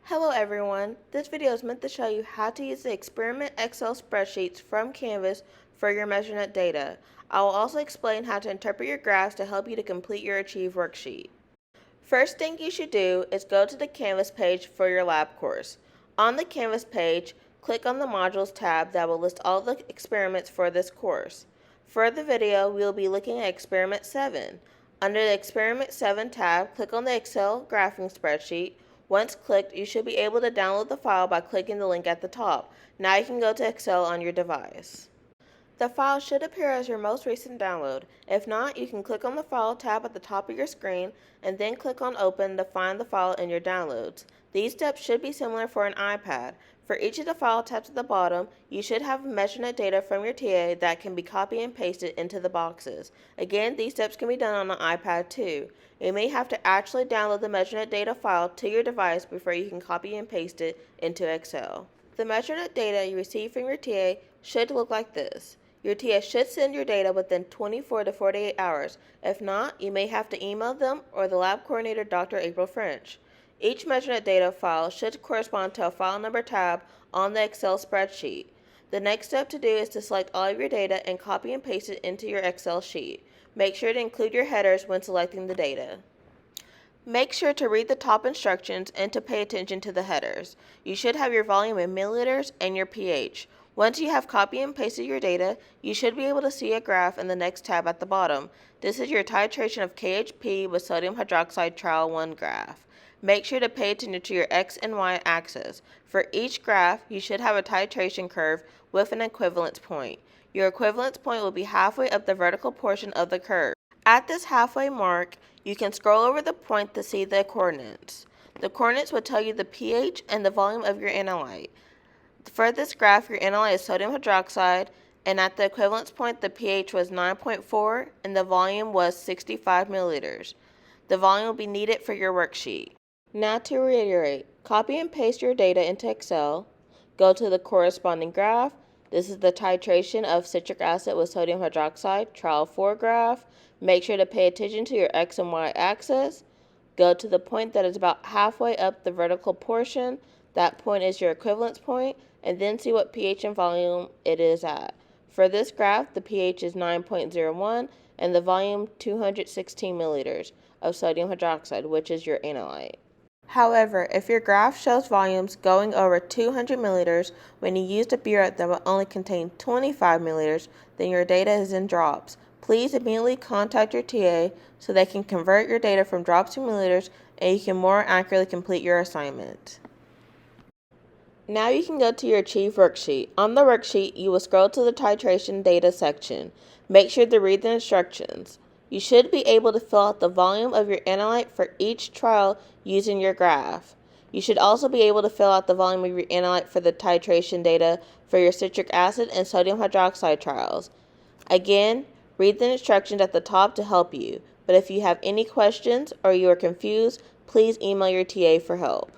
Hello everyone, this video is meant to show you how to use the experiment Excel spreadsheets from Canvas for your measurement data. I will also explain how to interpret your graphs to help you to complete your Achieve worksheet. First thing you should do is go to the Canvas page for your lab course. On the Canvas page, click on the Modules tab that will list all the experiments for this course. For the video, we will be looking at Experiment 7. Under the Experiment 7 tab, click on the Excel graphing spreadsheet. Once clicked, you should be able to download the file by clicking the link at the top. Now you can go to Excel on your device. The file should appear as your most recent download. If not, you can click on the File tab at the top of your screen and then click on Open to find the file in your downloads. These steps should be similar for an iPad. For each of the file tabs at the bottom, you should have measurement data from your TA that can be copied and pasted into the boxes. Again, these steps can be done on an iPad too. You may have to actually download the measurement data file to your device before you can copy and paste it into Excel. The measurement data you receive from your TA should look like this. Your TA should send your data within 24 to 48 hours. If not, you may have to email them or the lab coordinator, Dr. April French. Each measurement data file should correspond to a file number tab on the Excel spreadsheet. The next step to do is to select all of your data and copy and paste it into your Excel sheet. Make sure to include your headers when selecting the data. Make sure to read the top instructions and to pay attention to the headers. You should have your volume in milliliters and your pH. Once you have copied and pasted your data, you should be able to see a graph in the next tab at the bottom. This is your titration of KHP with sodium hydroxide trial 1 graph. Make sure to pay attention to your X and Y axis. For each graph, you should have a titration curve with an equivalence point. Your equivalence point will be halfway up the vertical portion of the curve. At this halfway mark, you can scroll over the point to see the coordinates. The coordinates will tell you the pH and the volume of your analyte. For this graph, your analyte is sodium hydroxide, and at the equivalence point, the pH was 9.4 and the volume was 65 milliliters. The volume will be needed for your worksheet. Now to reiterate, copy and paste your data into Excel, go to the corresponding graph. This is the titration of citric acid with sodium hydroxide, trial 4 graph. Make sure to pay attention to your X and Y axis. Go to the point that is about halfway up the vertical portion. That point is your equivalence point, and then see what pH and volume it is at. For this graph, the pH is 9.01 and the volume 216 milliliters of sodium hydroxide, which is your analyte. However, if your graph shows volumes going over 200 milliliters when you used a burette that will only contain 25 milliliters, then your data is in drops. Please immediately contact your TA so they can convert your data from drops to milliliters and you can more accurately complete your assignment. Now you can go to your Achieve worksheet. On the worksheet, you will scroll to the titration data section. Make sure to read the instructions. You should be able to fill out the volume of your analyte for each trial using your graph. You should also be able to fill out the volume of your analyte for the titration data for your citric acid and sodium hydroxide trials. Again, read the instructions at the top to help you. But if you have any questions or you are confused, please email your TA for help.